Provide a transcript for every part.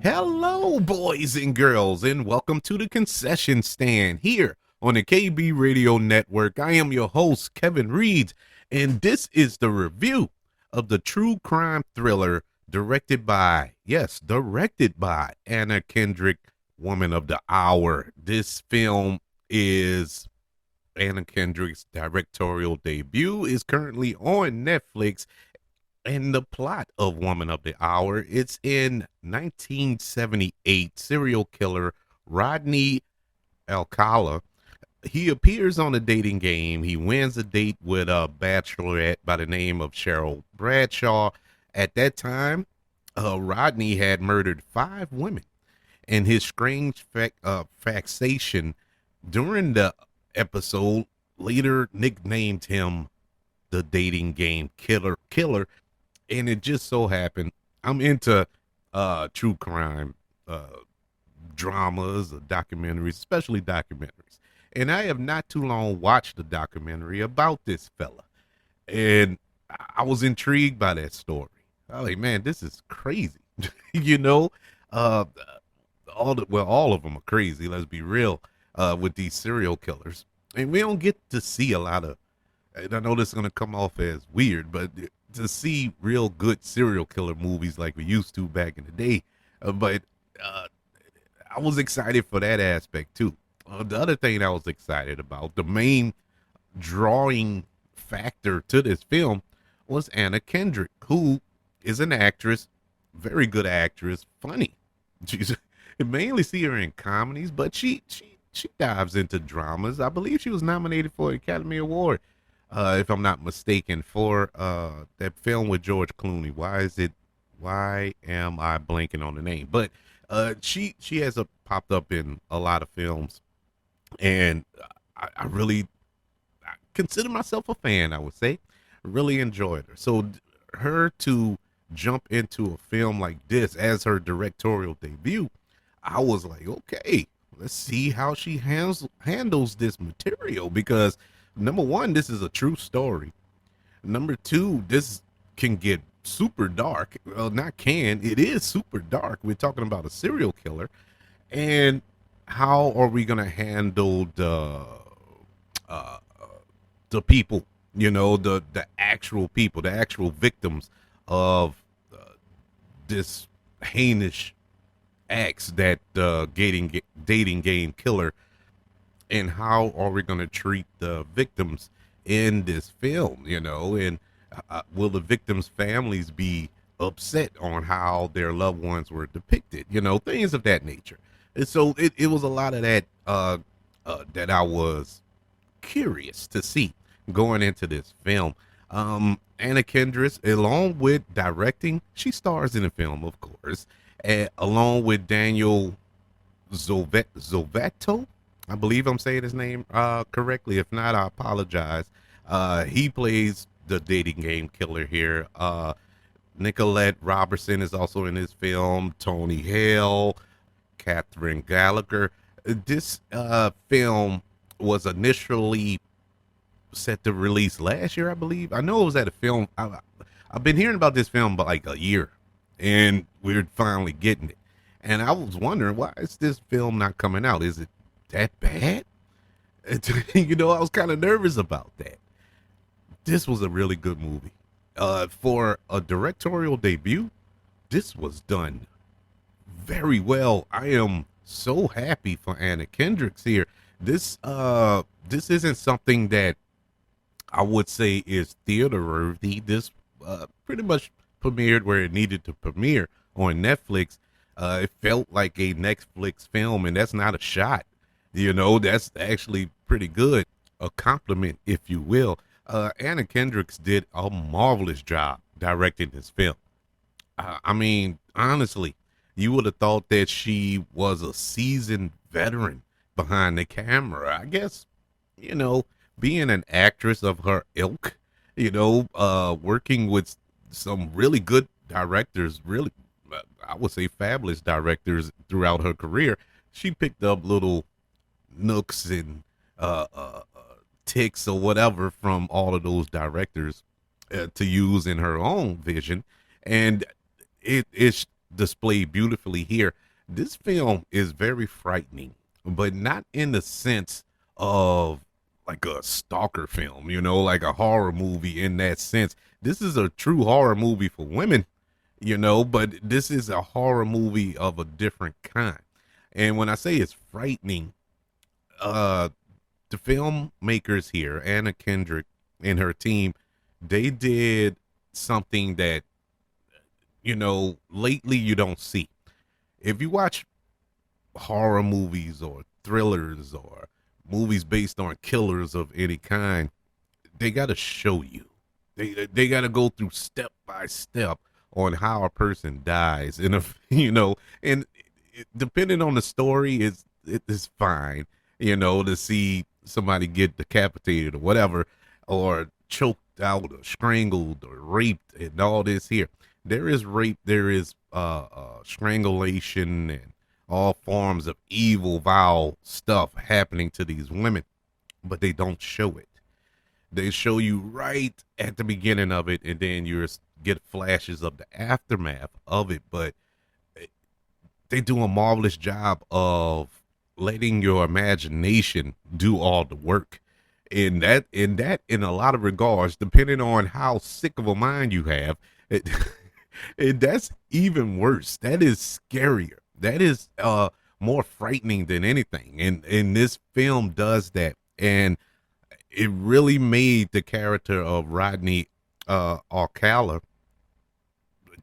Hello, boys and girls, and welcome to the concession stand here on the KB Radio Network. I am your host, Kevin Reed, and this is the review of the true crime thriller directed by Anna Kendrick, Woman of the Hour. This film is Anna Kendrick's directorial debut, is currently on Netflix, and the plot of Woman of the Hour, it's in 1978 serial killer Rodney Alcala. He appears on a dating game. He wins a date with a bachelorette by the name of Cheryl Bradshaw. At that time, Rodney had murdered 5 women, and his strange faxation during the episode later nicknamed him the dating game killer. And it just so happened I'm into true crime dramas, documentaries, especially documentaries. And I have not too long watched a documentary about this fella, and I was intrigued by that story. I was like, man, this is crazy. you know, uh, all of them are crazy. Let's be real. With these serial killers, and we don't get to see a lot of. And I know this is gonna come off as weird, but to see real good serial killer movies like we used to back in the day. But I was excited for that aspect too. The other thing I was excited about, the main drawing factor to this film, was Anna Kendrick, who is an actress, very good actress, funny. She's you mainly see her in comedies, but she dives into dramas. I believe she was nominated for an Academy Award, if I'm not mistaken, for that film with George Clooney. Why am I blanking on the name? But she has popped up in a lot of films, and I really I consider myself a fan. I would say, really enjoyed her. So her to jump into a film like this as her directorial debut, I was like, okay, let's see how she handles this material, because number one, this is a true story. Number two, this can get super dark. Well, not can, it is super dark. We're talking about a serial killer. And how are we going to handle uh, the people, the actual people, the actual victims of this heinous acts that dating game killer, and how are we going to treat the victims in this film, and will the victims' families be upset on how their loved ones were depicted, things of that nature. And so it was a lot of that that I was curious to see going into this film. Anna Kendrick, along with directing, she stars in the film, of course, along with Daniel Zovetto. I believe I'm saying his name correctly. If not, I apologize. He plays the dating game killer here. Nicolette Robertson is also in this film. Tony Hale, Catherine Gallagher. This film was initially set to release last year, I believe. I know it was at a film. I've been hearing about this film about like a year, and we're finally getting it. And I was wondering, why is this film not coming out? Is it that bad? I was kind of nervous about that. This was a really good movie. For a directorial debut, this was done very well. I am so happy for Anna Kendrick's here. This isn't something that I would say is theater worthy. This pretty much premiered where it needed to premiere on Netflix. It felt like a Netflix film, and that's not a shot. That's actually pretty good. A compliment, if you will. Anna Kendrick did a marvelous job directing this film. I mean, honestly, you would have thought that she was a seasoned veteran behind the camera. I guess, you know, being an actress of her ilk, working with some really good directors, really, I would say fabulous directors throughout her career, she picked up little nooks and ticks or whatever from all of those directors to use in her own vision. And it's displayed beautifully here. This film is very frightening, but not in the sense of like a stalker film, like a horror movie in that sense. This is a true horror movie for women, but this is a horror movie of a different kind. And when I say it's frightening, uh the filmmakers here, Anna Kendrick and her team, they did something that, lately you don't see. If you watch horror movies or thrillers or movies based on killers of any kind, they got to show you. They got to go through step by step on how a person dies, and if and depending on the story, it is fine, to see somebody get decapitated or whatever, or choked out or strangled or raped and all this here. There is rape, there is strangulation and all forms of evil, vile stuff happening to these women, but they don't show it. They show you right at the beginning of it, and then you get flashes of the aftermath of it. But they do a marvelous job of letting your imagination do all the work. In a lot of regards, depending on how sick of a mind you have, it, that's even worse. That is scarier. That is more frightening than anything. And this film does that. And it really made the character of Rodney Alcala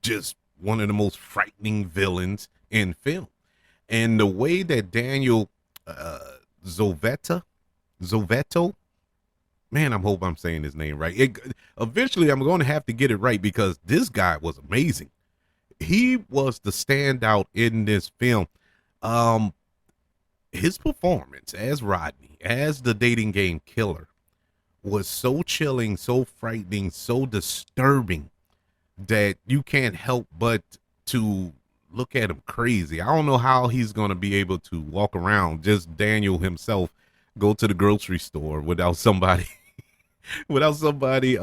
just one of the most frightening villains in film. And the way that Daniel uh, Zoveta, Zovetto, man, I hope I'm saying his name right. Eventually, I'm going to have to get it right because this guy was amazing. He was the standout in this film. Um, his performance as Rodney, as the dating game killer, was so chilling, so frightening, so disturbing that you can't help but to look at him crazy. I don't know how he's going to be able to walk around, just Daniel himself, go to the grocery store without somebody without somebody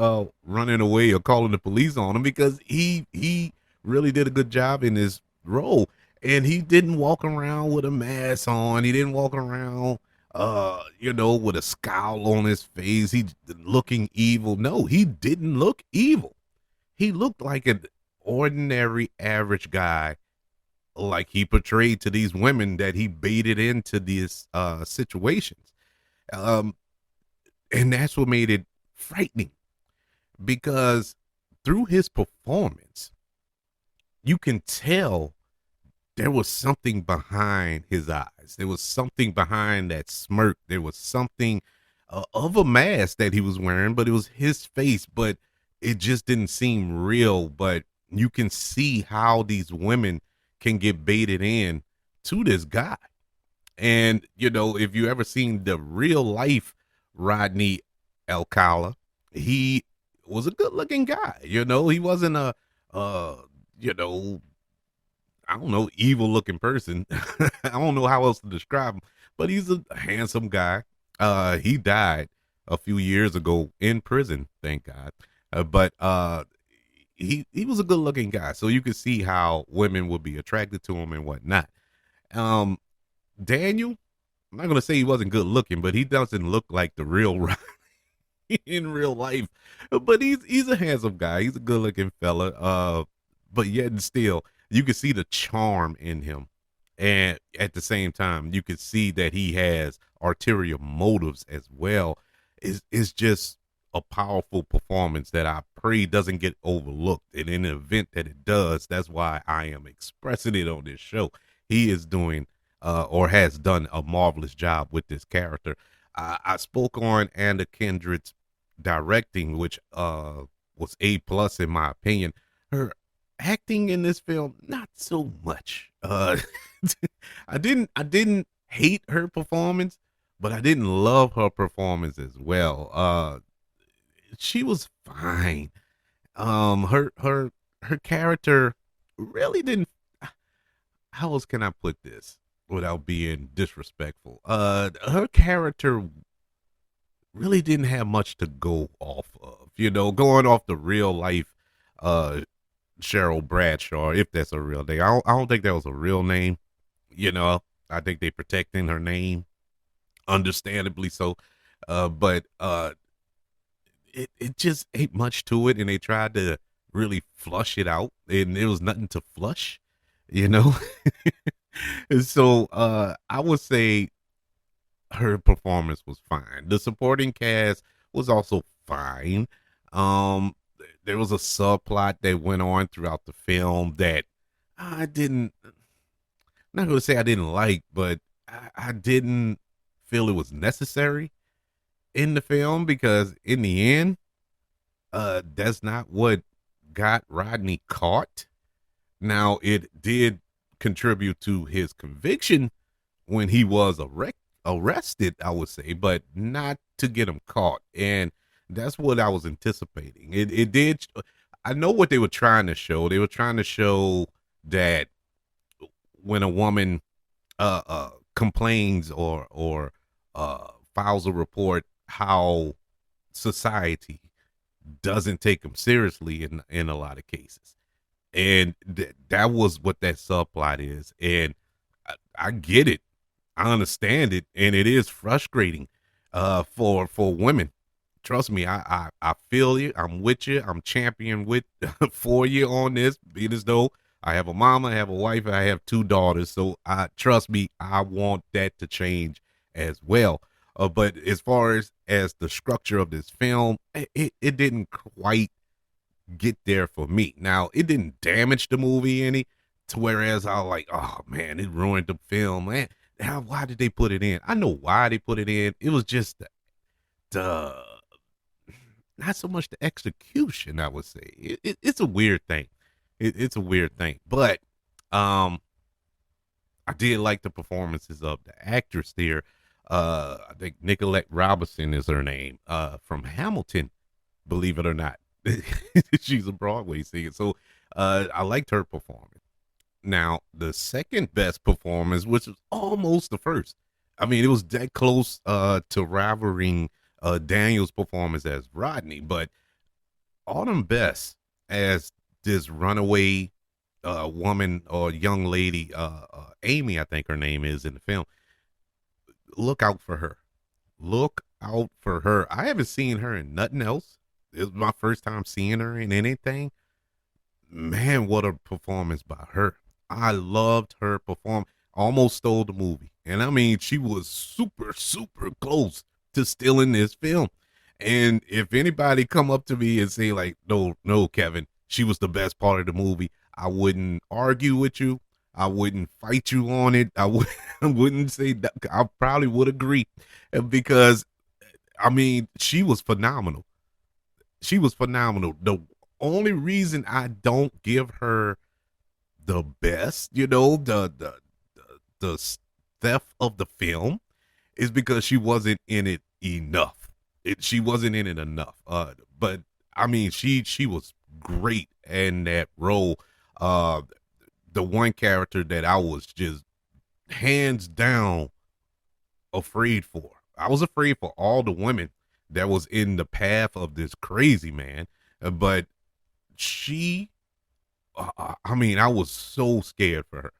running away or calling the police on him, because he really did a good job in his role. And he didn't walk around with a mask on. He didn't walk around with a scowl on his face. He looking evil. No, he didn't look evil. He looked like an ordinary average guy, like he portrayed to these women that he baited into these situations. Um, and that's what made it frightening, because through his performance, you can tell there was something behind his eyes. There was something behind that smirk. There was something of a mask that he was wearing, but it was his face, but it just didn't seem real. But you can see how these women can get baited in to this guy. And, if you ever seen the real life Rodney Alcala, he was a good looking guy. He wasn't a, you know, I don't know, evil looking person. I don't know how else to describe him, but he's a handsome guy. He died a few years ago in prison, thank God. But he was a good looking guy, so you could see how women would be attracted to him and whatnot. Um, Daniel, I'm not gonna say he wasn't good looking, but he doesn't look like the real in real life. But he's a handsome guy. He's a good looking fella. But yet and still, you can see the charm in him, and at the same time, you can see that he has ulterior motives as well. It's just a powerful performance that I pray doesn't get overlooked. And in the event that it does, that's why I am expressing it on this show. He is doing or has done a marvelous job with this character. I spoke on Anna Kendrick's directing, which was A+ in my opinion. Her acting in this film, not so much. I didn't hate her performance, but I didn't love her performance as well. She was fine. Her character really didn't. How else can I put this without being disrespectful? Her character really didn't have much to go off of. Going off the real life Cheryl Bradshaw, if that's a real name. I don't think that was a real name. You know, I think they protecting her name, understandably so. But it just ain't much to it, and they tried to really flush it out, and there was nothing to flush, you know. And so I would say her performance was fine. The supporting cast was also fine. There was a subplot that went on throughout the film that I didn't. I'm not gonna say I didn't like, but I didn't feel it was necessary in the film because in the end, that's not what got Rodney caught. Now it did contribute to his conviction when he was arrested, I would say, but not to get him caught. And that's what I was anticipating. It did. I know what they were trying to show. They were trying to show that when a woman complains or files a report, how society doesn't take them seriously in a lot of cases. And that was what that subplot is. And I get it. I understand it, and it is frustrating for women. Trust me, I feel you. I'm with you. I'm champion with for you on this. Being as though I have a mama, I have a wife, and I have two daughters. So I trust me. I want that to change as well. But as far as the structure of this film, it didn't quite get there for me. Now it didn't damage the movie any, to whereas I was like, oh man, it ruined the film. Man, why did they put it in? I know why they put it in. It was just the not so much the execution. I would say it's a weird thing. It's a weird thing, but um, I did like the performances of the actress there. I think Nicolette Robinson is her name. From Hamilton, believe it or not. She's a Broadway singer. So I liked her performance. Now, the second best performance, which was almost the first. I mean, it was that close to rivaling Daniel's performance as Rodney, but Autumn Bess as this runaway woman or young lady, Amy, I think her name is in the film. Look out for her. Look out for her. I haven't seen her in nothing else. It was my first time seeing her in anything. Man, what a performance by her. I loved her performance. Almost stole the movie. And I mean, she was super, super close to stealing this film. And if anybody come up to me and say like, no, no, Kevin, she was the best part of the movie, I wouldn't argue with you. I wouldn't fight you on it. I wouldn't say that. I probably would agree because I mean, she was phenomenal. She was phenomenal. The only reason I don't give her the best, the theft of the film is because she wasn't in it enough. She wasn't in it enough. But I mean, she was great in that role. Uh, the one character that I was just hands down afraid for. I was afraid for all the women that was in the path of this crazy man, but she, I mean, I was so scared for her,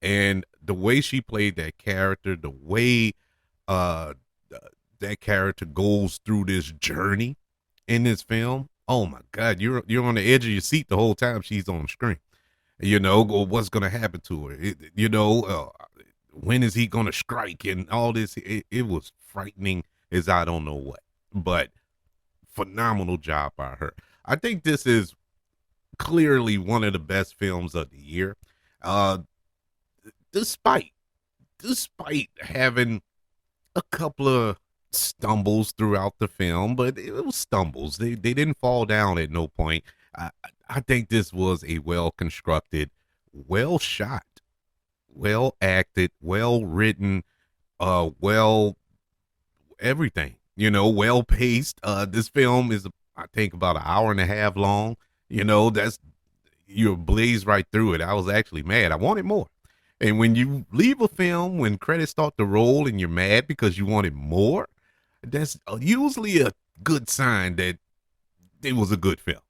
and the way she played that character, the way uh that character goes through this journey in this film. Oh my God, you're on the edge of your seat the whole time she's on screen. What's gonna happen to her? When is he gonna strike and all this? It was frightening as I don't know what, but phenomenal job by her. I think this is clearly one of the best films of the year. Uh, despite despite having a couple of stumbles throughout the film, but it was stumbles. They didn't fall down at no point. I think this was a well constructed, well shot, well acted, well written, well everything. Well paced. This film is I think about an hour and a half long. That's you blaze right through it. I was actually mad. I wanted more. And when you leave a film, when credits start to roll and you're mad because you wanted more, that's usually a good sign that it was a good film.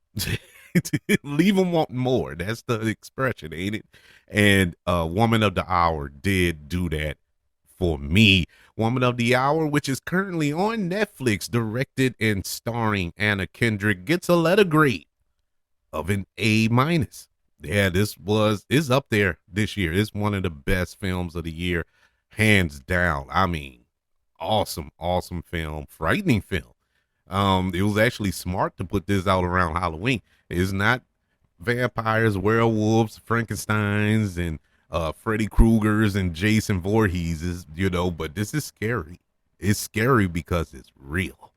Leave them wanting more. That's the expression, ain't it? And Woman of the Hour did do that for me. Woman of the Hour, which is currently on Netflix, directed and starring Anna Kendrick, gets a letter grade of an A minus. Yeah, is up there this year. It's one of the best films of the year, hands down. I mean, awesome film, frightening film. It was actually smart to put this out around Halloween. It's not vampires, werewolves, Frankensteins, and Freddy Krueger's and Jason Voorhees, but this is scary. It's scary because it's real.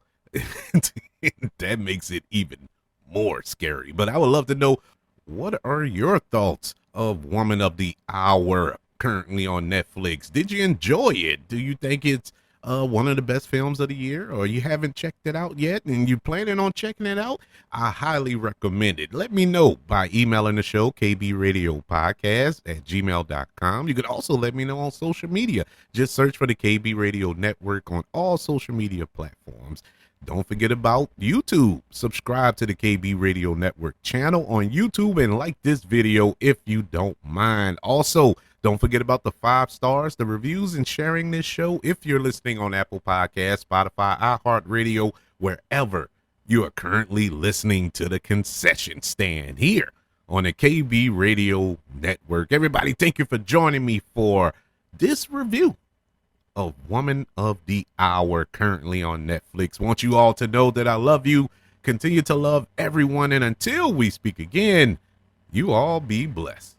That makes it even more scary. But I would love to know, what are your thoughts of Woman of the Hour currently on Netflix? Did you enjoy it? Do you think it's one of the best films of the year, or you haven't checked it out yet and you planning on checking it out? I highly recommend it. Let me know by emailing the show, kbradiopodcast@gmail.com. You could also let me know on social media. Just search for the KB Radio Network on all social media platforms. Don't forget about YouTube. Subscribe to the KB Radio Network channel on YouTube and like this video if you don't mind. Also, don't forget about the 5 stars, the reviews, and sharing this show if you're listening on Apple Podcasts, Spotify, iHeartRadio, wherever you are currently listening to the concession stand here on the KB Radio Network. Everybody, thank you for joining me for this review of Woman of the Hour currently on Netflix. Want you all to know that I love you. Continue to love everyone. And until we speak again, you all be blessed.